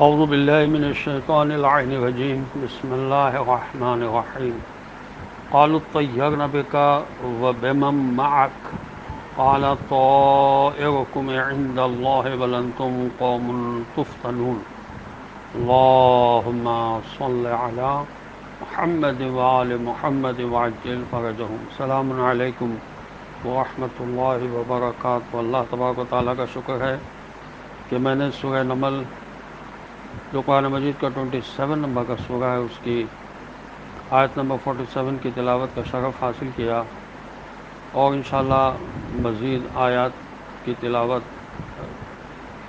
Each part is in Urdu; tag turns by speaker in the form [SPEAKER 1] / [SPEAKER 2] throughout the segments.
[SPEAKER 1] اعوذ باللہ من الشیطان اللعین الرجیم بسم اللہ الرحمن الرحیم قالوا اطیرنا بک وبمن معک قال طائرکم عند اللہ بل انتم قوم تفتنون اللہم صل علی محمد وآل محمد وعجل فرجہم۔ السلام علیکم ورحمۃ اللہ وبرکاتہ۔ اللہ تبارک و تعالیٰ کا شکر ہے کہ میں نے سورہ نمل جو قرآن مجید کا 27 نمبر کا سورہ ہے اس کی آیت نمبر 47 کی تلاوت کا شرف حاصل کیا، اور انشاءاللہ مزید آیات کی تلاوت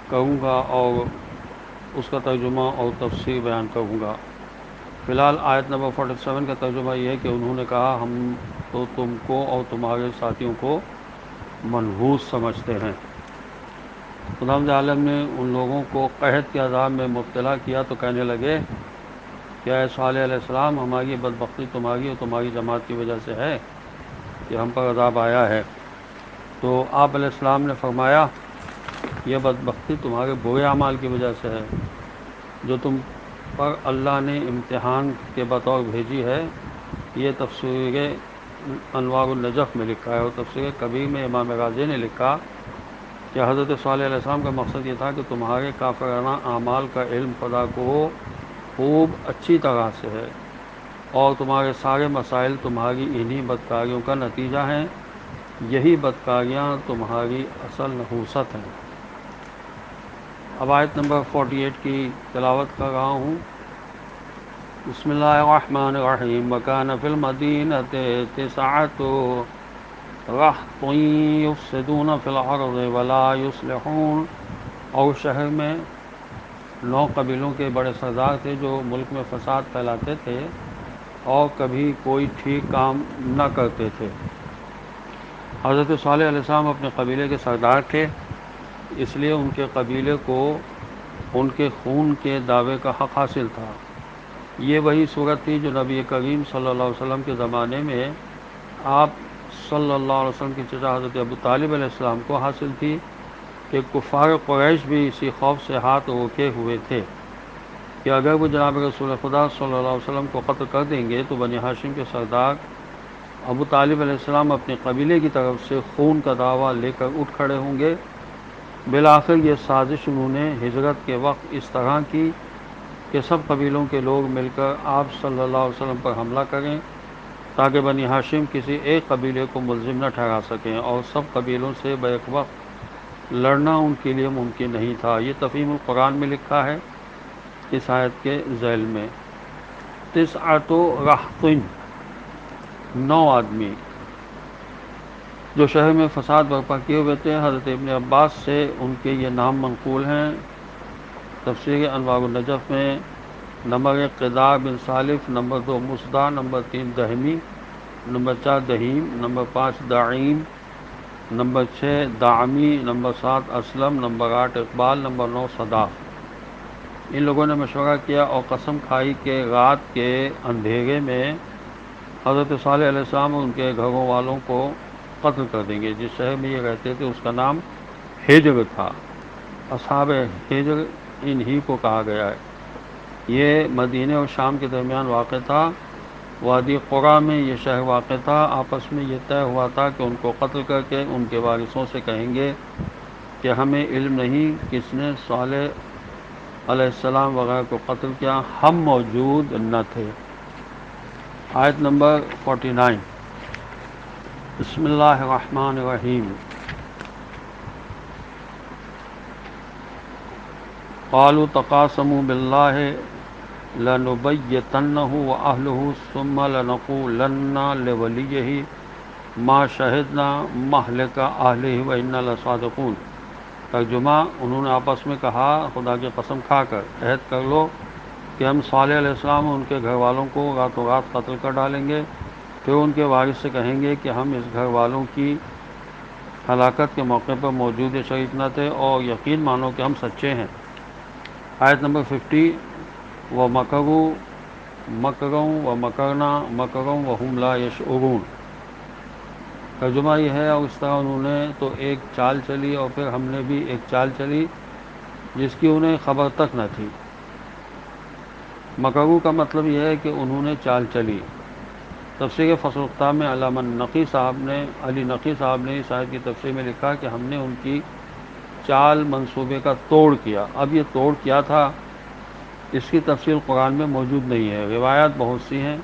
[SPEAKER 1] کروں گا اور اس کا ترجمہ اور تفسیر بیان کروں گا۔ فی الحال آیت نمبر 47 کا ترجمہ یہ ہے کہ انہوں نے کہا ہم تو تم کو اور تمہارے ساتھیوں کو منحوس سمجھتے ہیں۔ خداوند عالم نے ان لوگوں کو قحط کے عذاب میں مبتلا کیا تو کہنے لگے کہ اے صالح علیہ السلام، ہماری بدبختی تمہاری اور تمہاری جماعت کی وجہ سے ہے کہ ہم پر عذاب آیا ہے۔ تو آپ علیہ السلام نے فرمایا یہ بدبختی تمہارے برے اعمال کی وجہ سے ہے جو تم پر اللہ نے امتحان کے بطور بھیجی ہے۔ یہ تفسیر انوار النجف میں لکھا ہے، اور تفسیر کبیر میں امام غازی نے لکھا کہ حضرت صالح علیہ السلام کا مقصد یہ تھا کہ تمہارے کافرانہ اعمال کا علم خدا کو خوب اچھی طرح سے ہے، اور تمہارے سارے مسائل تمہاری انہی بدکاریوں کا نتیجہ ہیں۔ یہی بدکاریاں تمہاری اصل نحوست ہیں۔ اب آیت نمبر 48 کی تلاوت کر رہا ہوں۔ بسم اللہ الرحمن الرحیم وَكَانَ فِي الْمَدِينَةِ تِسْعَةُ رَہْطٌ يُفْسِدُونَ فِي الْأَرْضِ وَلَا يُصْلِحُونَ، اور شہر میں 9 قبیلوں کے بڑے سردار تھے جو ملک میں فساد پھیلاتے تھے اور کبھی کوئی ٹھیک کام نہ کرتے تھے۔ حضرت صالح علیہ السلام اپنے قبیلے کے سردار تھے، اس لیے ان کے قبیلے کو ان کے خون کے دعوے کا حق حاصل تھا۔ یہ وہی صورت تھی جو نبی کریم صلی اللہ علیہ وسلم کے زمانے میں آپ صلی اللہ علیہ وسلم کے چچا حضرت ابو طالب علیہ السلام کو حاصل تھی کہ کفار قریش بھی اسی خوف سے ہاتھ روکے ہوئے تھے کہ اگر وہ جناب رسول خدا صلی اللہ علیہ وسلم کو قتل کر دیں گے تو بنی ہاشم کے سردار ابو طالب علیہ السلام اپنے قبیلے کی طرف سے خون کا دعویٰ لے کر اٹھ کھڑے ہوں گے۔ بالآخر یہ سازش انہوں نے ہجرت کے وقت اس طرح کی کہ سب قبیلوں کے لوگ مل کر آپ صلی اللہ علیہ وسلم پر حملہ کریں تاکہ بنی ہاشم کسی ایک قبیلے کو ملزم نہ ٹھہرا سکیں، اور سب قبیلوں سے بیک وقت لڑنا ان کے لیے ممکن نہیں تھا۔ یہ تفہیم القرآن میں لکھا ہے اس آیت کے ذیل میں۔ تسعۃ رہط، 9 آدمی جو شہر میں فساد برپا کیے ہوئے تھے۔ حضرت ابن عباس سے ان کے یہ نام منقول ہیں۔ تفسیر انوار النجف میں نمبر 1 قدار بن سالف، نمبر 2 مصدع، نمبر 3 دہمی، نمبر 4 دہیم، نمبر 5 داعیم، نمبر 6 داعمی، نمبر 7 اسلم، نمبر 8 اقبال، نمبر 9 صداق۔ ان لوگوں نے مشورہ کیا اور قسم کھائی کہ رات کے اندھیرے میں حضرت صالح علیہ السلام اور ان کے گھروں والوں کو قتل کر دیں گے۔ جس شہر میں یہ رہتے تھے اس کا نام ہجر تھا۔ اصحاب ہجر انہی کو کہا گیا ہے۔ یہ مدینے اور شام کے درمیان واقع تھا۔ وادی قرا میں یہ شہر واقع تھا۔ آپس میں یہ طے ہوا تھا کہ ان کو قتل کر کے ان کے وارثوں سے کہیں گے کہ ہمیں علم نہیں کس نے صالح علیہ السلام وغیرہ کو قتل کیا، ہم موجود نہ تھے۔ آیت نمبر 49۔ بسم اللہ الرحمن الرحیم۔ قالوا تقاسموا باللہ لنبیتنہ وأہلہ ثم لنقولن لولیہ ما شہدنا مہلک اہلہ وإنا لصادقون۔ ترجمہ، انہوں نے آپس میں کہا خدا کی قسم کھا کر عہد کر لو کہ ہم صالح علیہ السلام اور ان کے گھر والوں کو راتوں رات قتل کر ڈالیں گے، پھر ان کے وارث سے کہیں گے کہ ہم اس گھر والوں کی ہلاکت کے موقع پر موجود شریک نہ تھے، اور یقین مانو کہ ہم سچے ہیں۔ آیت نمبر 50۔ وَمَكَرُوا مَكْرًا وَمَكَرْنَا مَكْرًا وَهُمْ لَا يَشْعُرُونَ۔ ترجمہ یہ ہے، اور اس طرح انہوں نے تو ایک چال چلی اور پھر ہم نے بھی ایک چال چلی جس کی انہیں خبر تک نہ تھی۔ مکرو کا مطلب یہ ہے کہ انہوں نے چال چلی۔ تفسیر فصل اختام میں علامہ علی نقی صاحب نے اس آیت کی تفسیر میں لکھا کہ ہم نے ان کی چال منصوبے کا توڑ کیا۔ اب یہ توڑ کیا تھا، اس کی تفصیل قرآن میں موجود نہیں ہے۔ روایات بہت سی ہیں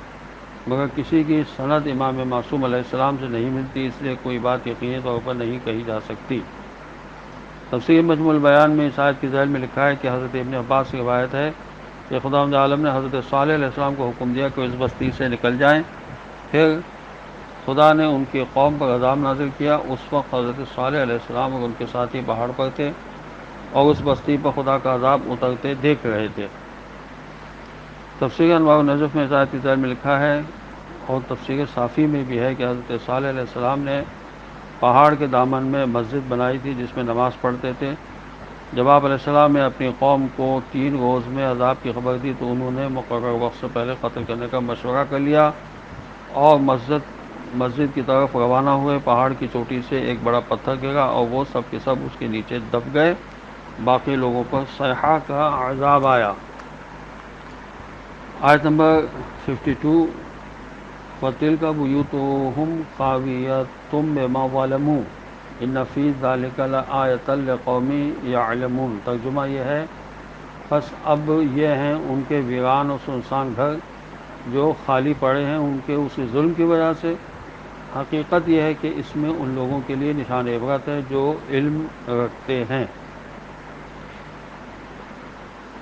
[SPEAKER 1] مگر کسی کی سند امام معصوم علیہ السلام سے نہیں ملتی، اس لیے کوئی بات یقینی طور پر نہیں کہی جا سکتی۔ تفسیر مجموع البیان میں اس آیت کی ذیل میں لکھا ہے کہ حضرت ابن عباس سے روایت ہے کہ خداوند عالم نے حضرت صالح علیہ السلام کو حکم دیا کہ اس بستی سے نکل جائیں، پھر خدا نے ان کی قوم پر عذاب نازل کیا۔ اس وقت حضرت صالح علیہ السلام اور ان کے ساتھی پہاڑ پر تھے اور اس بستی پر خدا کا عذاب اترتے دیکھ رہے تھے۔ تفسیر انوار النجف میں اس آیت کی ذیل میں لکھا ہے اور تفسیر صافی میں بھی ہے کہ حضرت صالح علیہ السلام نے پہاڑ کے دامن میں مسجد بنائی تھی جس میں نماز پڑھتے تھے۔ جب آپ علیہ السلام نے اپنی قوم کو 3 روز میں عذاب کی خبر دی تو انہوں نے مقرر وقت سے پہلے قتل کرنے کا مشورہ کر لیا اور مسجد کی طرف روانہ ہوئے۔ پہاڑ کی چوٹی سے ایک بڑا پتھر گرا اور وہ سب کے سب اس کے نیچے دب گئے۔ باقی لوگوں پر صیحہ کا عذاب آیا۔ آیت نمبر 52، وَتِلْكَ بُيُوتُهُمْ خَاوِيَةٌ بِمَا ظَلَمُوا إِنَّ فِي ذَلِكَ لَآیَةً لِقَوْمٍ يَعْلَمُونَ۔ ترجمہ یہ ہے، بس اب یہ ہیں ان کے ویران اور سنسان گھر جو خالی پڑے ہیں ان کے اسی ظلم کی وجہ سے۔ حقیقت یہ ہے کہ اس میں ان لوگوں کے لیے نشان عبرت ہے جو علم رکھتے ہیں۔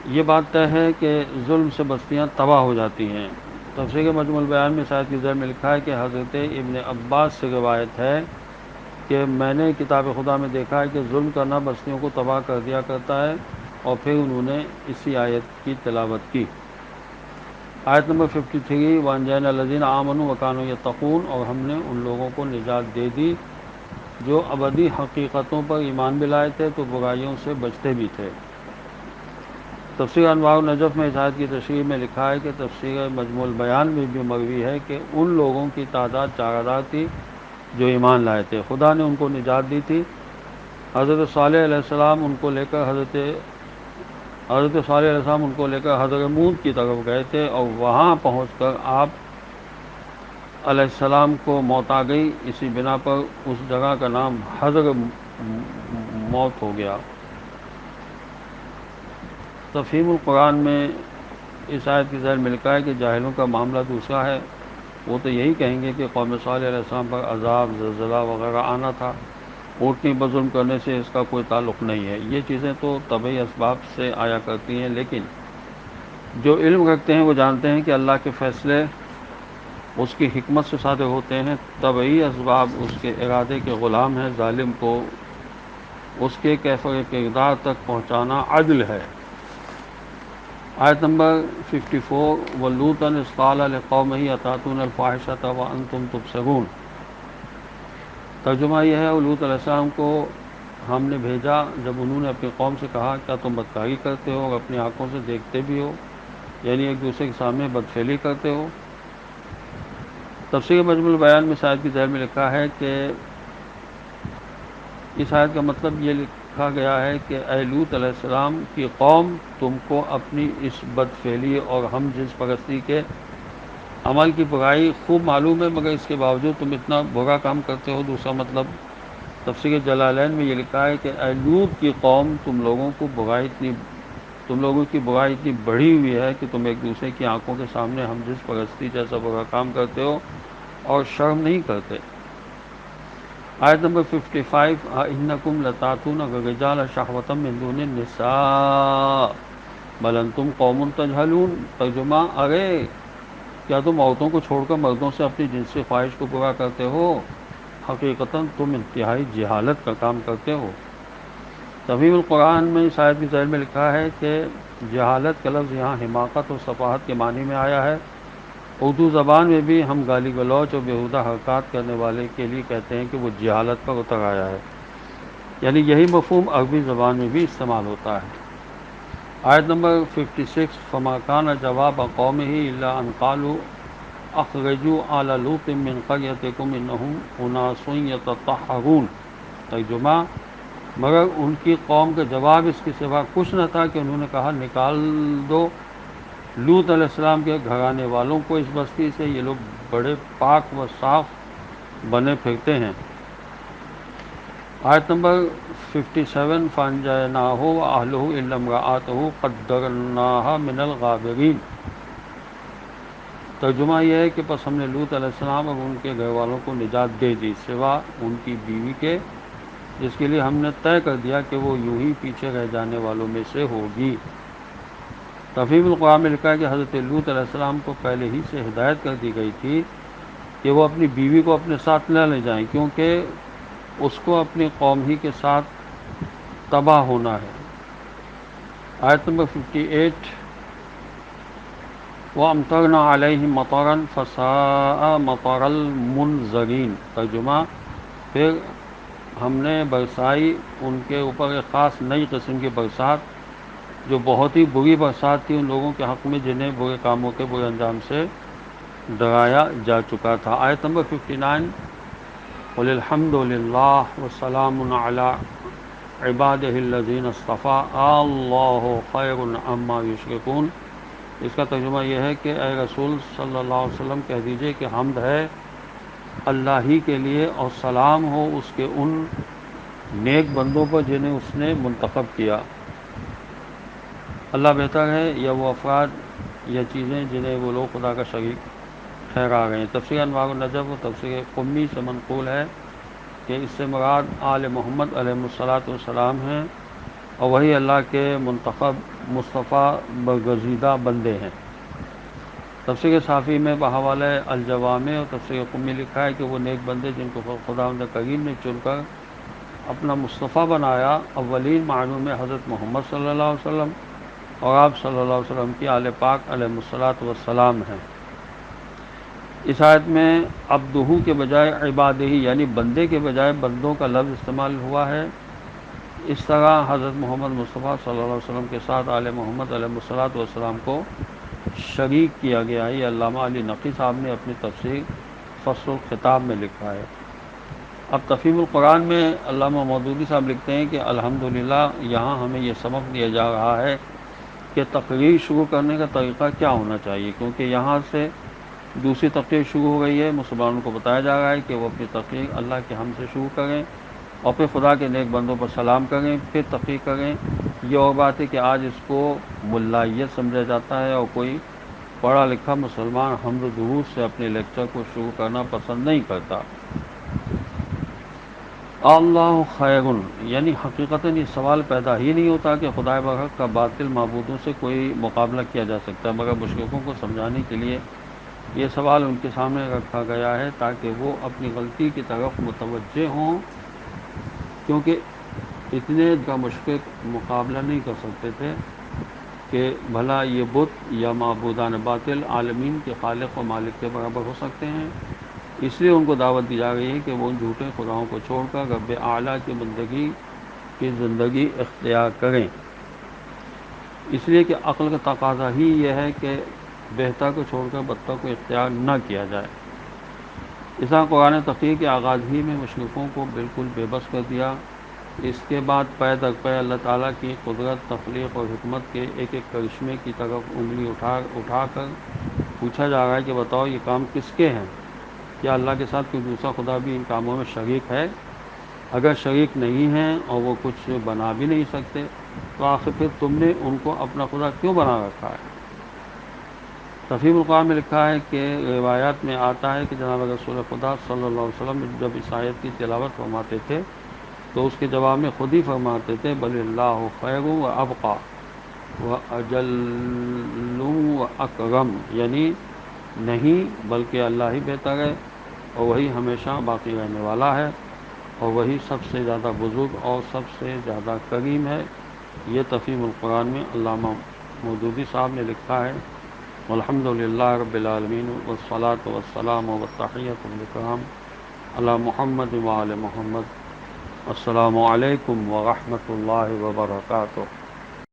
[SPEAKER 1] یہ بات طے ہے کہ ظلم سے بستیاں تباہ ہو جاتی ہیں۔ تفسیر مجموع البیان میں شاید کی ذیل میں لکھا ہے کہ حضرت ابن عباس سے روایت ہے کہ میں نے کتاب خدا میں دیکھا ہے کہ ظلم کرنا بستیوں کو تباہ کر دیا کرتا ہے، اور پھر انہوں نے اسی آیت کی تلاوت کی۔ آیت نمبر 53، وَأَنجَيْنَا الَّذِينَ آمَنُوا وَكَانُوا يَتَّقُونَ، اور ہم نے ان لوگوں کو نجات دے دی جو ابدی حقیقتوں پر ایمان بھی لائے تھے تو برائیوں سے بچتے بھی تھے۔ تفسیر انوار النجف میں اس آیت کی تشریح میں لکھا ہے کہ تفسیر مجموع البیان میں بھی مروی ہے کہ ان لوگوں کی تعداد 4000 تھی جو ایمان لائے تھے، خدا نے ان کو نجات دی تھی۔ حضرت صالح علیہ السلام ان کو لے کر حضرت مود کی طرف گئے تھے اور وہاں پہنچ کر آپ علیہ السلام کو موت آ گئی، اسی بنا پر اس جگہ کا نام حضر موت ہو گیا۔ تفہیم القرآن میں اس آیت کی ذیل میں لکھا ہے کہ جاہلوں کا معاملہ دوسرا ہے، وہ تو یہی کہیں گے کہ قوم صالح علیہ السلام پر عذاب، زلزلہ وغیرہ آنا تھا، اونٹنی پر ظلم کرنے سے اس کا کوئی تعلق نہیں ہے۔ یہ چیزیں تو طبعی اسباب سے آیا کرتی ہیں، لیکن جو علم رکھتے ہیں وہ جانتے ہیں کہ اللہ کے فیصلے اس کی حکمت سے صادر ہوتے ہیں۔ طبعی اسباب اس کے ارادے کے غلام ہیں، ظالم کو اس کے کیفر کردار تک پہنچانا عدل ہے۔ آیت نمبر 54، وَلُوطًا إِذْ قَالَ لِقَوْمِهِ أَتَأْتُونَ الْفَاحِشَةَ وَأَنْتُمْ تُبْصِرُونَ۔ ترجمہ یہ ہے، لوط علیہ السلام کو ہم نے بھیجا جب انہوں نے اپنی قوم سے کہا کیا تم بدکاری کرتے ہو اور اپنی آنکھوں سے دیکھتے بھی ہو، یعنی ایک دوسرے کے سامنے بدفعلی کرتے ہو۔ تفسیر مجموع البیان میں اس آیت کی ذیل میں لکھا ہے کہ اس آیت کا مطلب یہ لکھا گیا ہے کہ اے لوط علیہ السلام کی قوم، تم کو اپنی اس بدفعلی اور ہم جنس پرستی کے عمل کی برائی خوب معلوم ہے، مگر اس کے باوجود تم اتنا برا کام کرتے ہو۔ دوسرا مطلب تفسیر جلالین میں یہ لکھا ہے کہ اے لوط کی قوم، تم لوگوں کی برائی اتنی بڑھی ہوئی ہے کہ تم ایک دوسرے کی آنکھوں کے سامنے ہم جنس پرستی جیسا برا کام کرتے ہو اور شرم نہیں کرتے۔ آیت نمبر 55، اِنَّکُمْ لَتَأْتُونَ الرِّجَالَ شَهْوَةً مِّن دُونِ النِّسَاءِ بَلْ أَنْتُمْ قَوْمٌ تَجْهَلُونَ۔ ترجمہ، ارے کیا تم عورتوں کو چھوڑ کر مردوں سے اپنی جنسی خواہش کو پورا کرتے ہو؟ حقیقتاً تم انتہائی جہالت کا کام کرتے ہو۔ تفہیم القرآن میں اس آیت کی ذیل میں لکھا ہے کہ جہالت کا لفظ یہاں حماقت اور سفاہت کے معنی میں آیا ہے۔ اردو زبان میں بھی ہم گالی گلوچ اور بیہودہ حرکات کرنے والے کے لیے کہتے ہیں کہ وہ جہالت پر اتر آیا ہے، یعنی یہی مفہوم عربی زبان میں بھی استعمال ہوتا ہے۔ آیت نمبر 56، فَمَا كَانَ جَوَابَ قَوْمِهِ إِلَّا أَنْ قَالُوا أَخْرِجُوا آلَ لُوطٍ مِّن قَرْيَتِكُمْ إِنَّهُمْ أُنَاسٌ يَتَطَهَّرُونَ۔ ترجمہ، مگر ان کی قوم کا جواب اس کے سوا کچھ نہ تھا کہ انہوں نے کہا نکال دو لوط علیہ السلام کے گھرانے والوں کو اس بستی سے، یہ لوگ بڑے پاک و صاف بنے پھرتے ہیں۔ آیت نمبر 57 فَأَنجَيْنَاهُ وَأَهْلَهُ إِلَّا امْرَأَتَهُ قَدَّرْنَاهَا مِنَ الْغَابِرِينَ۔ ترجمہ یہ ہے کہ پس ہم نے لوط علیہ السلام اور ان کے گھر والوں کو نجات دے دی، سوا ان کی بیوی کے، جس کے لیے ہم نے طے کر دیا کہ وہ یوں ہی پیچھے رہ جانے والوں میں سے ہوگی۔ تفہیم القرآن میں لکھا ہے کہ حضرت لوط علیہ السلام کو پہلے ہی سے ہدایت کر دی گئی تھی کہ وہ اپنی بیوی کو اپنے ساتھ نہ لے جائیں، کیونکہ اس کو اپنی قوم ہی کے ساتھ تباہ ہونا ہے۔ آیت نمبر 58 وَأَمْطَرْنَا عَلَيْهِمْ مَطَرًا فَسَاءَ مَطَرَ الْمُنذَرِينَ۔ ترجمہ، پھر ہم نے برسائی ان کے اوپر ایک خاص نئی قسم کی برسات، جو بہت ہی بری برسات تھی ان لوگوں کے حق میں جنہیں برے کاموں کے برے انجام سے ڈرایا جا چکا تھا۔ آیت نمبر 59 قُلِ الْحَمْدُ لِلَّهِ وَسَلَامٌ عَلَىٰ عِبَادِهِ الَّذِينَ اصْطَفَىٰ اللَّهُ خَيْرٌ عَمَّا يُشْرِكُونَ۔ اس کا ترجمہ یہ ہے کہ اے رسول صلی اللہ علیہ وسلم کہہ دیجئے کہ حمد ہے اللہ ہی کے لیے، اور سلام ہو اس کے ان نیک بندوں پر جنہیں اس نے منتخب کیا۔ اللہ بہتر ہے یا وہ افراد یا چیزیں جنہیں وہ لوگ خدا کا شریک ٹھہرا گئے ہیں۔ تفسیر انوار النجف و تفسیر قمی سے منقول ہے کہ اس سے مراد آل محمد علیہ الصلاۃ والسلام ہیں، اور وہی اللہ کے منتخب مصطفیٰ برگزیدہ بندے ہیں۔ تفسیر صافی میں بحوالہ الجوامع اور تفسیر قمی لکھا ہے کہ وہ نیک بندے جن کو خداوند کریم نے چن کر اپنا مصطفیٰ بنایا، اولین معنوں میں حضرت محمد صلی اللہ علیہ وسلم اور آپ صلی اللہ علیہ وسلم کی آل پاک علیہ الصلاۃ والسلام ہیں۔ اس آیت میں عبدہ کے بجائے عبادہ یعنی بندے کے بجائے بندوں کا لفظ استعمال ہوا ہے۔ اس طرح حضرت محمد مصطفیٰ صلی اللہ علیہ وسلم کے ساتھ آل محمد علیہ الصلاۃ والسلام کو شریک کیا گیا ہے۔ یہ علامہ علی نقی صاحب نے اپنی تفسیر فصل الخطاب میں لکھا ہے۔ اب تفہیم القرآن میں علامہ مودودی صاحب لکھتے ہیں کہ الحمدللہ یہاں ہمیں یہ سبق دیا جا رہا ہے کہ تقریر شروع کرنے کا طریقہ کیا ہونا چاہیے، کیونکہ یہاں سے دوسری تقریر شروع ہو گئی ہے۔ مسلمانوں کو بتایا جا رہا ہے کہ وہ اپنی تقریر اللہ کے حمد سے شروع کریں اور پھر خدا کے نیک بندوں پر سلام کریں، پھر تقریر کریں۔ یہ اور بات ہے کہ آج اس کو ملائیت سمجھا جاتا ہے اور کوئی پڑھا لکھا مسلمان حمد و درود سے اپنے لیکچر کو شروع کرنا پسند نہیں کرتا۔ اللہ خیر، یعنی حقیقتاً یہ سوال پیدا ہی نہیں ہوتا کہ خدائے برحق کا باطل معبودوں سے کوئی مقابلہ کیا جا سکتا ہے، مگر مشرکوں کو سمجھانے کے لیے یہ سوال ان کے سامنے رکھا گیا ہے تاکہ وہ اپنی غلطی کی طرف متوجہ ہوں، کیونکہ اتنے کا مشرک مقابلہ نہیں کر سکتے تھے کہ بھلا یہ بت یا معبودان باطل عالمین کے خالق و مالک کے برابر ہو سکتے ہیں۔ اس لیے ان کو دعوت دی جا رہی ہے کہ وہ ان جھوٹے خداؤں کو چھوڑ کر رب اعلیٰ کی بندگی کی زندگی اختیار کریں، اس لیے کہ عقل کا تقاضا ہی یہ ہے کہ بہتر کو چھوڑ کر بدتر کو اختیار نہ کیا جائے۔ اس طرح قرآن تقریر کے آغاز ہی میں مشرکوں کو بالکل بے بس کر دیا۔ اس کے بعد پے در پے اللہ تعالیٰ کی قدرت، تخلیق اور حکمت کے ایک ایک کرشمے کی طرف انگلی اٹھا کر پوچھا جا رہا ہے کہ بتاؤ یہ کام کس کے ہیں؟ کیا اللہ کے ساتھ کوئی دوسرا خدا بھی ان کاموں میں شریک ہے؟ اگر شریک نہیں ہیں اور وہ کچھ بنا بھی نہیں سکتے تو آخر پھر تم نے ان کو اپنا خدا کیوں بنا رکھا ہے؟ تفہیم القرآن میں لکھا ہے کہ روایات میں آتا ہے کہ جناب رسول خدا صلی اللہ علیہ وسلم جب اس آیت کی تلاوت فرماتے تھے تو اس کے جواب میں خود ہی فرماتے تھے بل اللہ خیر و ابقا و اجل و اکرم، یعنی نہیں بلکہ اللہ ہی بہتر ہے اور وہی ہمیشہ باقی رہنے والا ہے اور وہی سب سے زیادہ بزرگ اور سب سے زیادہ کریم ہے۔ یہ تفہیم القرآن میں علامہ مودودی صاحب نے لکھا ہے۔ والحمد للہ رب العالمین والصلاۃ والسلام والتحیۃ والاکرام علی محمد وعلی محمد۔ السلام علیکم ورحمۃ اللہ وبرکاتہ۔